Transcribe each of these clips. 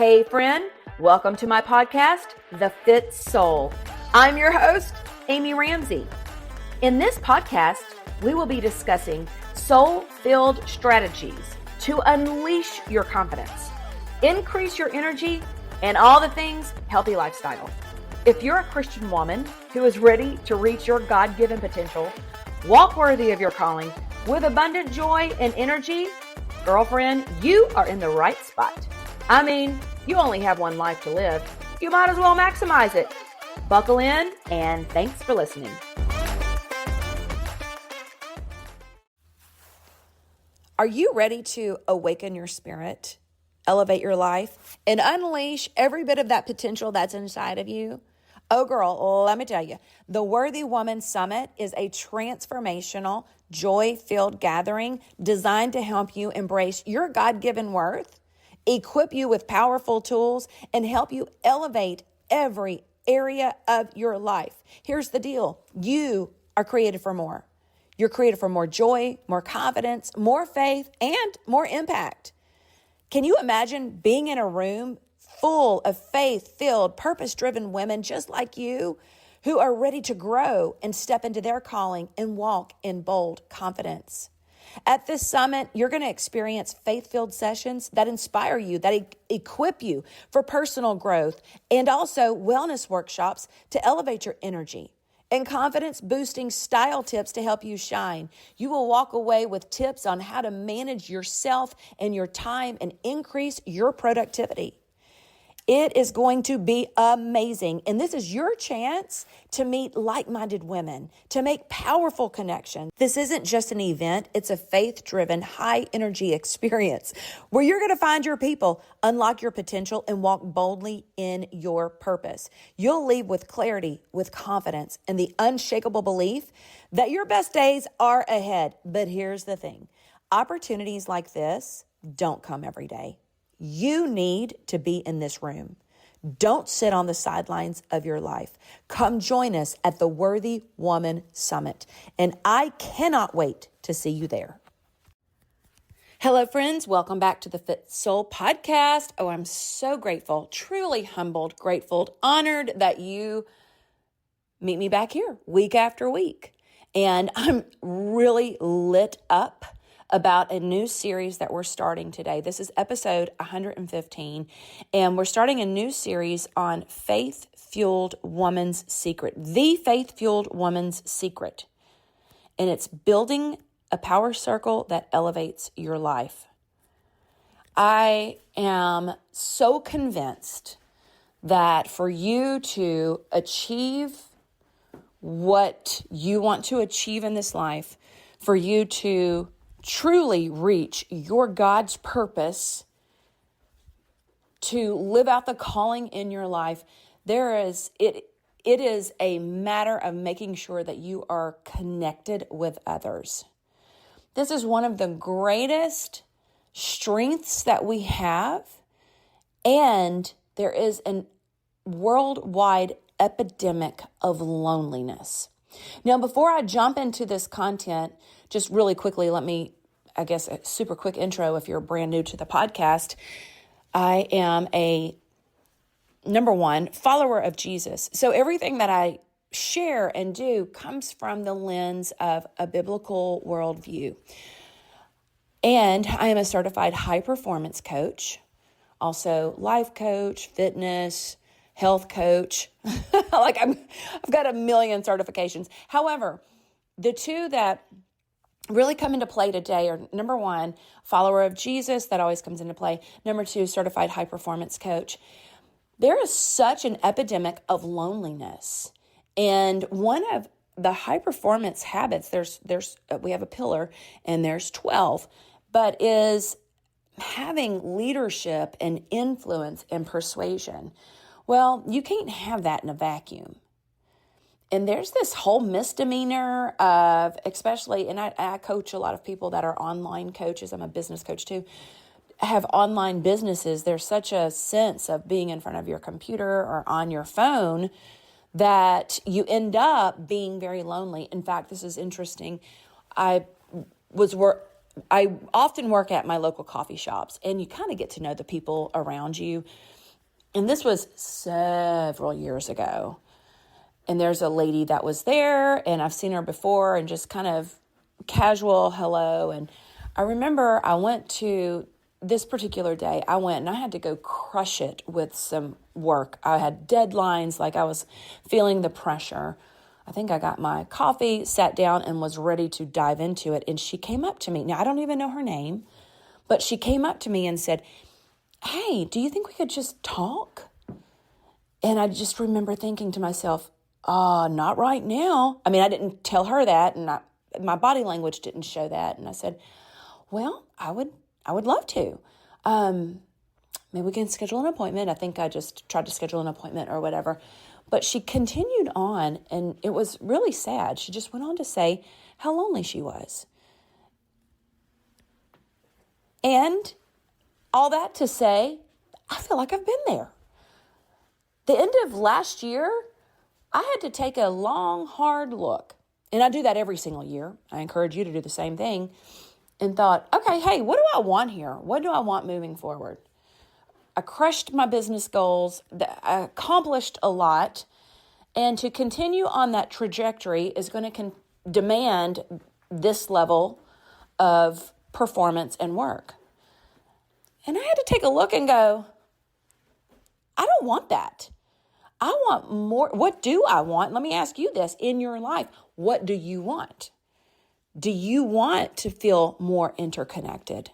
Hey friend, welcome to my podcast, The Fit Soul. I'm your host, Amy Ramsey. In this podcast, we will be discussing soul-filled strategies to unleash your confidence, increase your energy, and all the things healthy lifestyle. If you're a Christian woman who is ready to reach your God-given potential, walk worthy of your calling with abundant joy and energy, girlfriend, you are in the right spot. I mean, you only have one life to live. You might as well maximize it. Buckle in, and thanks for listening. Are you ready to awaken your spirit, elevate your life, and unleash every bit of that potential that's inside of you? Oh, girl, let me tell you, the Worthy Woman Summit is a transformational, joy-filled gathering designed to help you embrace your God-given worth, equip you with powerful tools, and help you elevate every area of your life. Here's the deal. You are created for more. You're created for more joy, more confidence, more faith, and more impact. Can you imagine being in a room full of faith-filled, purpose-driven women just like you who are ready to grow and step into their calling and walk in bold confidence? At this summit, you're going to experience faith-filled sessions that inspire you, that equip you for personal growth, and also wellness workshops to elevate your energy and confidence-boosting style tips to help you shine. You will walk away with tips on how to manage yourself and your time and increase your productivity. It is going to be amazing. And this is your chance to meet like-minded women, to make powerful connections. This isn't just an event. It's a faith-driven, high-energy experience where you're going to find your people, unlock your potential, and walk boldly in your purpose. You'll leave with clarity, with confidence, and the unshakable belief that your best days are ahead. But here's the thing. Opportunities like this don't come every day. You need to be in this room. Don't sit on the sidelines of your life. Come join us at the Worthy Woman Summit, and I cannot wait to see you there. Hello, friends. Welcome back to the Fit Soul podcast. Oh, I'm so grateful, truly humbled, grateful, honored that you meet me back here week after week. And I'm really lit up about a new series that we're starting today. This is episode 115, and we're starting a new series on Faith-Fueled Woman's Secret, the Faith-Fueled Woman's Secret. And it's building a power circle that elevates your life. I am so convinced that for you to achieve what you want to achieve in this life, for you to truly reach your God's purpose, to live out the calling in your life, it is a matter of making sure that you are connected with others. This is one of the greatest strengths that we have, and there is a worldwide epidemic of loneliness. Now, before I jump into this content, just really quickly, let me, a super quick intro if you're brand new to the podcast. I am a, number one, follower of Jesus. So everything that I share and do comes from the lens of a biblical worldview. And I am a certified high performance coach, also life coach, fitness, health coach. I've got a million certifications. However, the two that really come into play today are, number one, follower of Jesus. That always comes into play. Number two, certified high performance coach. There is such an epidemic of loneliness. And one of the high performance habits, we have a pillar and there's 12, but is having leadership and influence and persuasion. Well, you can't have that in a vacuum. And there's this whole misdemeanor of, especially, and I coach a lot of people that are online coaches. I'm a business coach too. Have online businesses. There's such a sense of being in front of your computer or on your phone that you end up being very lonely. In fact, this is interesting. I was I often work at my local coffee shops, and you kind of get to know the people around you. And this was several years ago. And there's a lady that was there, and I've seen her before, and just kind of casual hello. And I remember I went to this particular day, I went and I had to go crush it with some work. I had deadlines, like I was feeling the pressure. I think I got my coffee, sat down, and was ready to dive into it. And she came up to me. Now, I don't even know her name, but she came up to me and said, "Hey, do you think we could just talk?" And I just remember thinking to myself, not right now. I mean, I didn't tell her that, and my body language didn't show that. And I said, well, I would love to. Maybe we can schedule an appointment. I think I just tried to schedule an appointment or whatever. But she continued on, and it was really sad. She just went on to say how lonely she was. And all that to say, I feel like I've been there. The end of last year, I had to take a long, hard look. And I do that every single year. I encourage you to do the same thing. And thought, okay, hey, what do I want here? What do I want moving forward? I crushed my business goals. I accomplished a lot. And to continue on that trajectory is going to demand this level of performance and work. And I had to take a look and go, I don't want that. I want more. What do I want? Let me ask you this. In your life, what do you want? Do you want to feel more interconnected?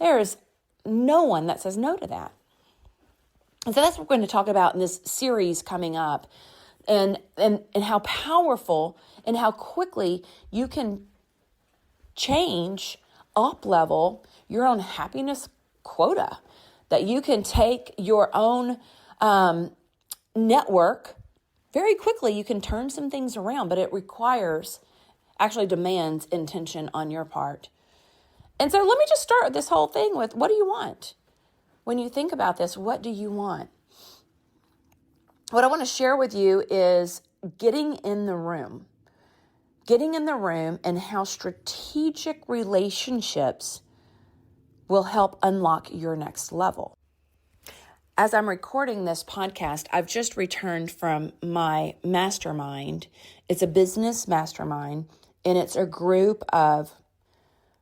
There's no one that says no to that. And so that's what we're going to talk about in this series coming up, and how powerful and how quickly you can change, up level your own happiness quota, that you can take your own network very quickly. You can turn some things around, but it actually demands intention on your part. And so let me just start this whole thing with, what do you want? When you think about this, what do you want? What I want to share with you is getting in the room and how strategic relationships will help unlock your next level. As I'm recording this podcast, I've just returned from my mastermind. It's a business mastermind, and it's a group of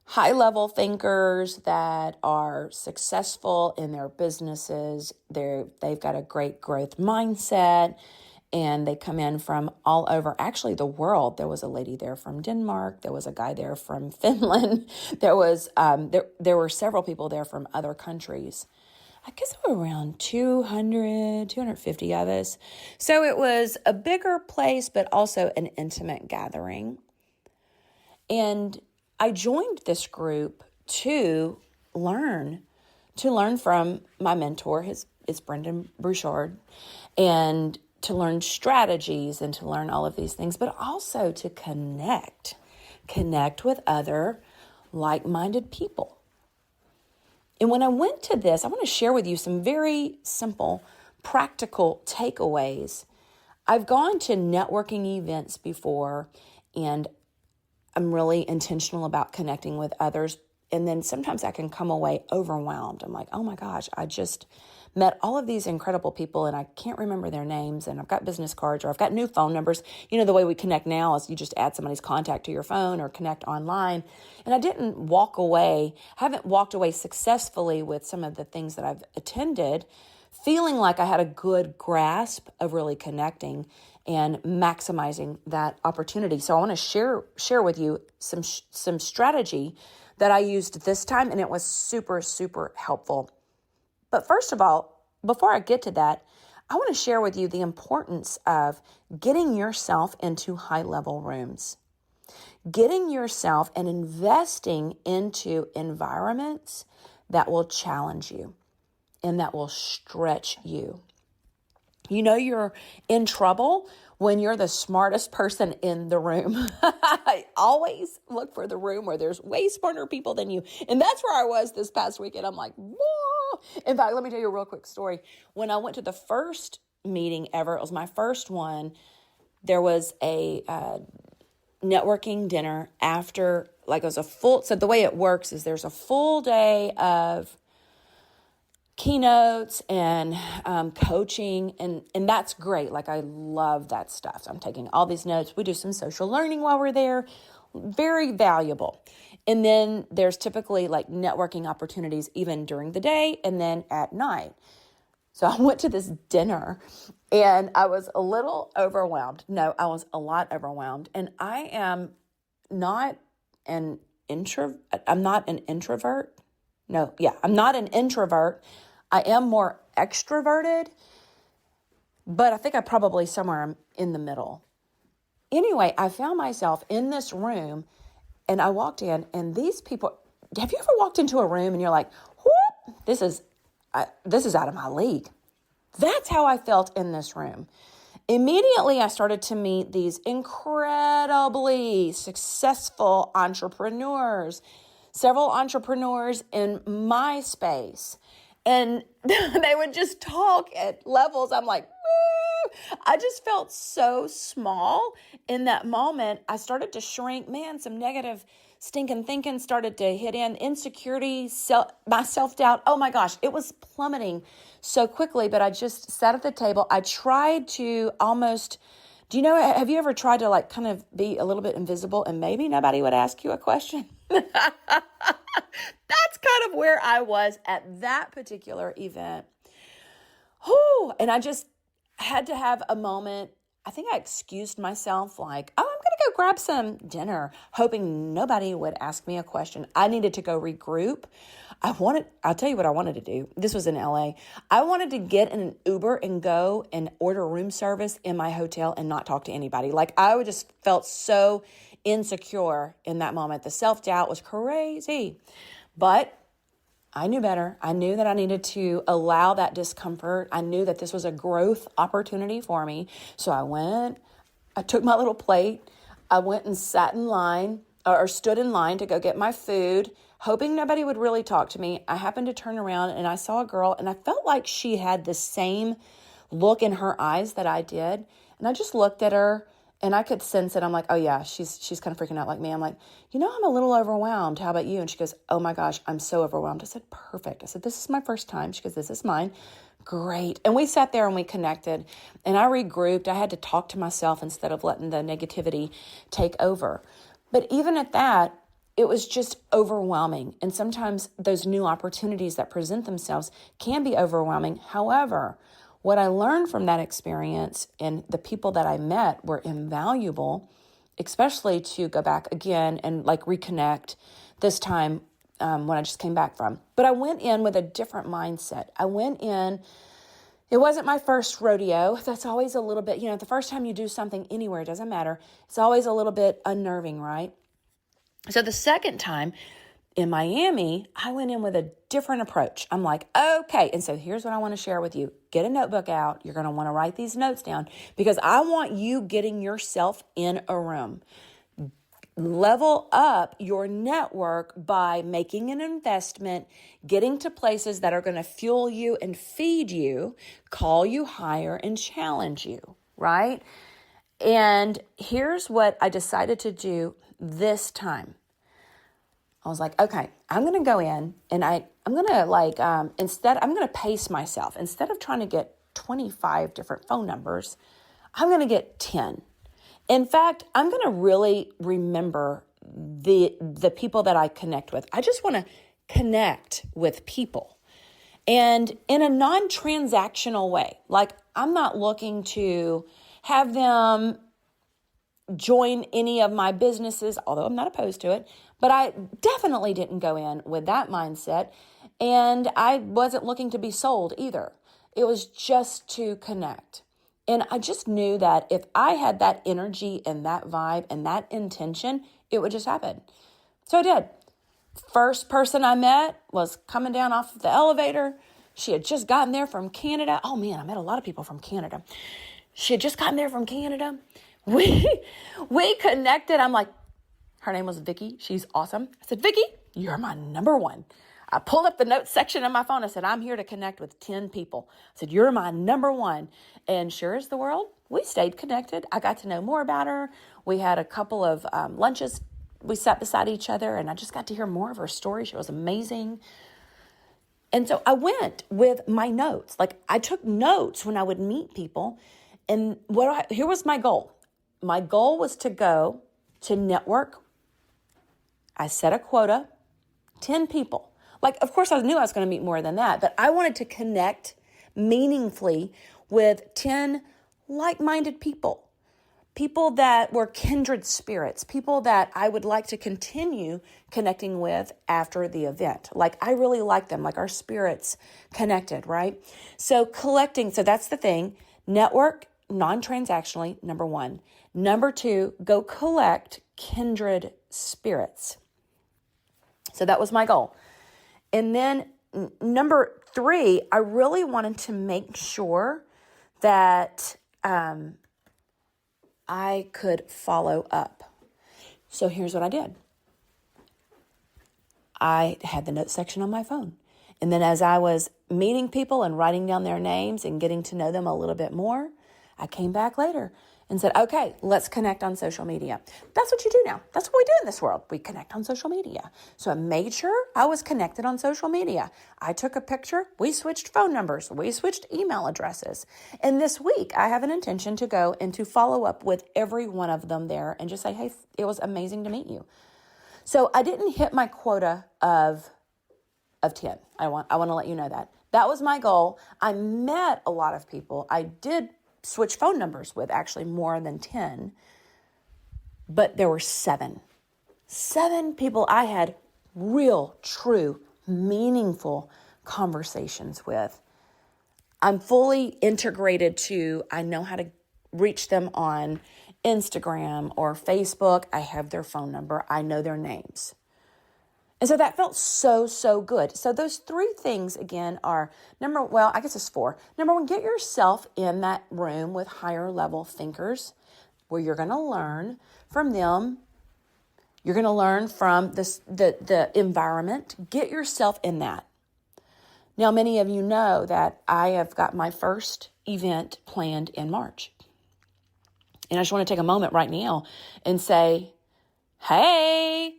high-level thinkers that are successful in their businesses. They've got a great growth mindset, and they come in from all over, actually the world. There was a lady there from Denmark. There was a guy there from Finland. There were several people there from other countries. I guess there were around 200, 250 of us. So it was a bigger place, but also an intimate gathering. And I joined this group to learn from my mentor, it's Brendan Bouchard, and to learn strategies and to learn all of these things, but also to connect with other like-minded people. And when I went to this, I want to share with you some very simple, practical takeaways. I've gone to networking events before, and I'm really intentional about connecting with others. And then sometimes I can come away overwhelmed. I'm like, oh my gosh, I just met all of these incredible people and I can't remember their names, and I've got business cards or I've got new phone numbers. You know, the way we connect now is you just add somebody's contact to your phone or connect online. And I haven't walked away successfully with some of the things that I've attended, feeling like I had a good grasp of really connecting and maximizing that opportunity. So I want to share with you some strategy that I used this time, and it was super, super helpful. But first of all, before I get to that, I want to share with you the importance of getting yourself into high-level rooms, getting yourself and investing into environments that will challenge you and that will stretch you. You know you're in trouble when you're the smartest person in the room. I always look for the room where there's way smarter people than you. And that's where I was this past weekend. I'm like, whoa. In fact, let me tell you a real quick story. When I went to the first meeting ever, it was my first one, there was a networking dinner after so the way it works is there's a full day of keynotes and coaching, and that's great. Like, I love that stuff. So I'm taking all these notes. We do some social learning while we're there. Very valuable. And then there's typically like networking opportunities even during the day and then at night. So I went to this dinner and I was a little overwhelmed. No, I was a lot overwhelmed. And I am not an introvert. I'm not an introvert. I'm not an introvert. I am more extroverted, but I think I probably somewhere in the middle. Anyway, I found myself in this room and I walked in, and these people, have you ever walked into a room and you're like, whoop, this is out of my league? That's how I felt in this room. Immediately, I started to meet these incredibly successful entrepreneurs, several entrepreneurs in my space. And they would just talk at levels. I'm like, woo! I just felt so small in that moment. I started to shrink. Man, some negative stinking thinking started to hit in. Insecurity, my self-doubt. Oh my gosh, it was plummeting so quickly. But I just sat at the table. I tried to almost, have you ever tried to like kind of be a little bit invisible and maybe nobody would ask you a question? That's kind of where I was at that particular event. And I just had to have a moment. I think I excused myself like, I'm going to go grab some dinner, hoping nobody would ask me a question. I needed to go regroup. I'll tell you what I wanted to do. This was in LA. I wanted to get in an Uber and go and order room service in my hotel and not talk to anybody. Like, I would just felt so insecure in that moment. The self-doubt was crazy, but I knew better. I knew that I needed to allow that discomfort. I knew that this was a growth opportunity for me. So I took my little plate. I went and sat in line or stood in line to go get my food, hoping nobody would really talk to me. I happened to turn around and I saw a girl, and I felt like she had the same look in her eyes that I did. And I just looked at her. And I could sense it. I'm like, oh yeah, she's kind of freaking out like me. I'm like, I'm a little overwhelmed. How about you? And she goes, oh my gosh, I'm so overwhelmed. I said, perfect. I said, this is my first time. She goes, this is mine. Great. And we sat there and we connected, and I regrouped. I had to talk to myself instead of letting the negativity take over. But even at that, it was just overwhelming. And sometimes those new opportunities that present themselves can be overwhelming. However, what I learned from that experience and the people that I met were invaluable, especially to go back again and like reconnect this time when I just came back from. But I went in with a different mindset. It wasn't my first rodeo. That's always a little bit, the first time you do something anywhere, it doesn't matter. It's always a little bit unnerving, right? So the second time, in Miami, I went in with a different approach. I'm like, okay. And so here's what I want to share with you. Get a notebook out. You're going to want to write these notes down because I want you getting yourself in a room. Level up your network by making an investment, getting to places that are going to fuel you and feed you, call you higher and challenge you, right? And here's what I decided to do this time. I was like, okay, I'm going to go in and I'm going to I'm going to pace myself. Instead of trying to get 25 different phone numbers, I'm going to get 10. In fact, I'm going to really remember the people that I connect with. I just want to connect with people and in a non-transactional way. Like, I'm not looking to have them join any of my businesses, although I'm not opposed to it. But I definitely didn't go in with that mindset, and I wasn't looking to be sold either. It was just to connect. And I just knew that if I had that energy and that vibe and that intention, it would just happen. So I did. First person I met was coming down off of the elevator. She had just gotten there from Canada. Oh man, I met a lot of people from Canada. She had just gotten there from Canada. We connected. I'm like, her name was Vicky. She's awesome. I said, Vicky, you're my number one. I pulled up the notes section of my phone. I said, I'm here to connect with 10 people. I said, you're my number one. And sure as the world, we stayed connected. I got to know more about her. We had a couple of lunches we sat beside each other, and I just got to hear more of her story. She was amazing. And so I went with my notes. Like, I took notes when I would meet people. And here was my goal. My goal was to go to network. I set a quota, 10 people. Like, of course, I knew I was going to meet more than that, but I wanted to connect meaningfully with 10 like-minded people. People that were kindred spirits, people that I would like to continue connecting with after the event. Like, I really like them, like our spirits connected, right? So that's the thing. Network non-transactionally, number one. Number two, go collect kindred spirits. So that was my goal. And then number three, I really wanted to make sure that I could follow up. So here's what I did. I had the notes section on my phone. And then as I was meeting people and writing down their names and getting to know them a little bit more, I came back later and said, okay, let's connect on social media. That's what you do now. That's what we do in this world. We connect on social media. So I made sure I was connected on social media. I took a picture. We switched phone numbers. We switched email addresses. And this week, I have an intention to go and to follow up with every one of them there and just say, hey, it was amazing to meet you. So I didn't hit my quota of 10. I want to let you know that. That was my goal. I met a lot of people. I did switch phone numbers with actually more than 10, but there were 7 people I had real, true, meaningful conversations with. I'm fully integrated I know how to reach them on Instagram or Facebook. I have their phone number. I know their names. And so that felt so, so good. So those 3 things, again, are I guess it's 4. Number 1, get yourself in that room with higher level thinkers where you're going to learn from them. You're going to learn from the environment. Get yourself in that. Now, many of you know that I have got my first event planned in March. And I just want to take a moment right now and say, hey,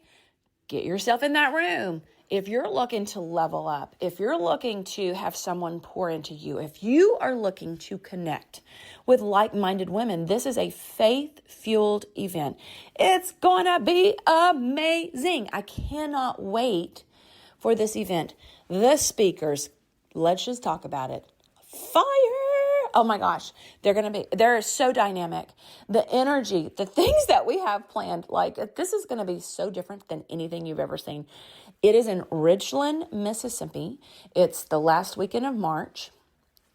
get yourself in that room. If you're looking to level up, if you're looking to have someone pour into you, if you are looking to connect with like-minded women, this is a faith-fueled event. It's going to be amazing. I cannot wait for this event. The speakers, let's just talk about it. Fire! Oh my gosh, they're so dynamic. The energy, the things that we have planned, like this is going to be so different than anything you've ever seen. It is in Richland, Mississippi. It's the last weekend of March,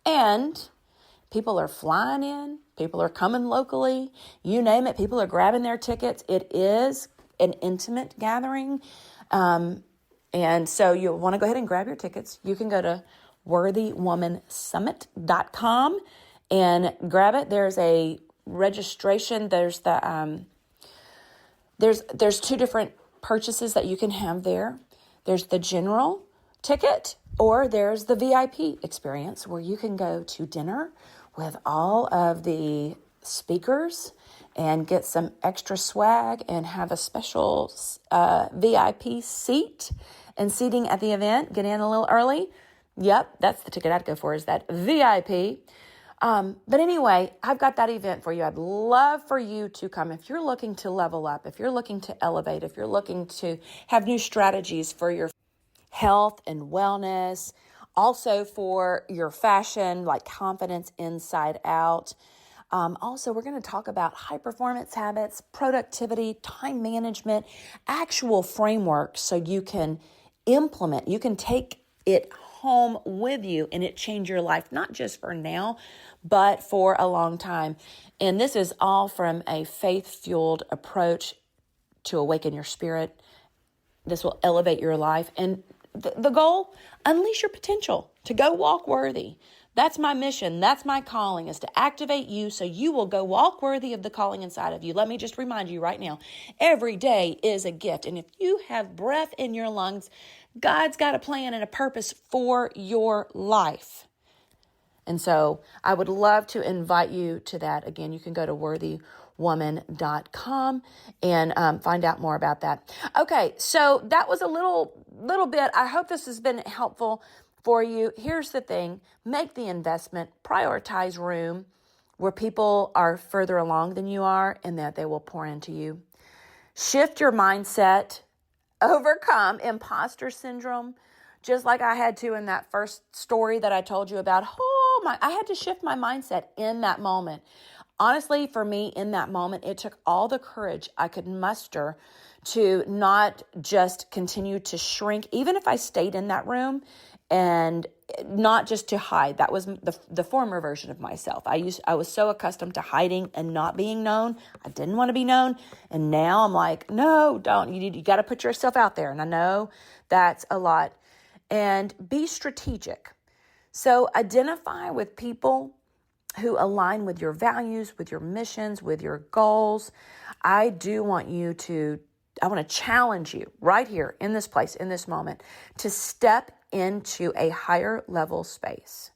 and people are flying in. People are coming locally. You name it. People are grabbing their tickets. It is an intimate gathering. And so you'll want to go ahead and grab your tickets. You can go to worthywomansummit.com and grab it. There's a registration. There's there's 2 different purchases that you can have there. There's the general ticket, or there's the VIP experience where you can go to dinner with all of the speakers and get some extra swag and have a special VIP seat and seating at the event. Get in a little early. Yep, that's the ticket I'd go for, is that VIP. But anyway, I've got that event for you. I'd love for you to come. If you're looking to level up, if you're looking to elevate, if you're looking to have new strategies for your health and wellness, also for your fashion, like confidence inside out. Also, we're going to talk about high performance habits, productivity, time management, actual frameworks so you can implement, you can take it home with you and it change your life, not just for now, but for a long time. And this is all from a faith-fueled approach to awaken your spirit. This will elevate your life. And the goal, unleash your potential to go walk worthy. That's my mission. That's my calling, is to activate you so you will go walk worthy of the calling inside of you. Let me just remind you right now, every day is a gift. And if you have breath in your lungs, God's got a plan and a purpose for your life. And so I would love to invite you to that. Again, you can go to worthywoman.com and find out more about that. Okay, so that was a little bit. I hope this has been helpful for you. Here's the thing. Make the investment. Prioritize room where people are further along than you are and that they will pour into you. Shift your mindset. Overcome imposter syndrome, just like I had to in that first story that I told you about. I had to shift my mindset in that moment. Honestly, for me, in that moment, it took all the courage I could muster to not just continue to shrink, even if I stayed in that room, and not just to hide. That was the former version of myself. I was so accustomed to hiding and not being known. I didn't want to be known. And now I'm like, no, don't. You got to put yourself out there. And I know that's a lot. And be strategic. So identify with people who align with your values, with your missions, with your goals. I want to challenge you right here in this place, in this moment, to step into a higher level space,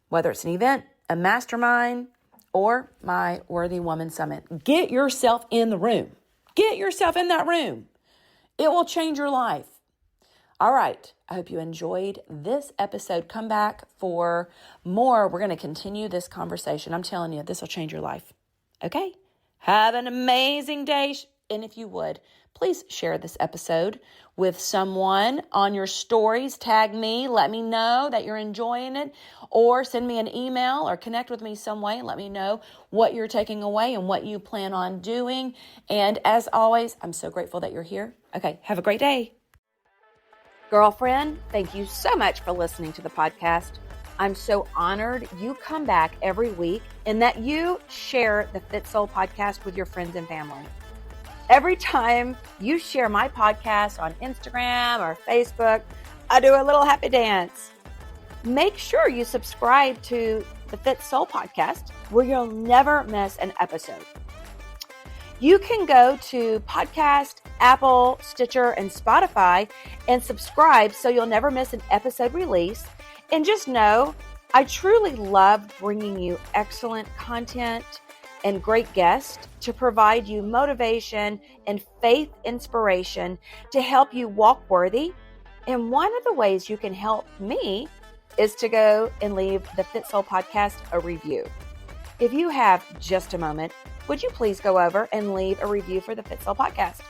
whether it's an event, a mastermind, or my Worthy Woman Summit. Get yourself in the room. Get yourself in that room. It will change your life. All right. I hope you enjoyed this episode. Come back for more. We're going to continue this conversation. I'm telling you, this will change your life. Okay? Have an amazing day. And if you would, please share this episode with someone on your stories. Tag me. Let me know that you're enjoying it, or send me an email or connect with me some way and let me know what you're taking away and what you plan on doing. And as always, I'm so grateful that you're here. Okay, have a great day. Girlfriend, thank you so much for listening to the podcast. I'm so honored you come back every week and that you share the Fit Soul podcast with your friends and family. Every time you share my podcast on Instagram or Facebook, I do a little happy dance. Make sure you subscribe to the Fit Soul podcast where you'll never miss an episode. You can go to Podcast, Apple, Stitcher, and Spotify and subscribe so you'll never miss an episode release. And just know, I truly love bringing you excellent content and great guests to provide you motivation and faith inspiration to help you walk worthy. And one of the ways you can help me is to go and leave the Fit Soul podcast a review. If you have just a moment, would you please go over and leave a review for the Fit Soul podcast?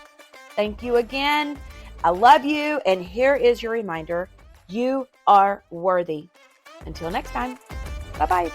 Thank you again. I love you. And here is your reminder. You are worthy. Until next time. Bye-bye.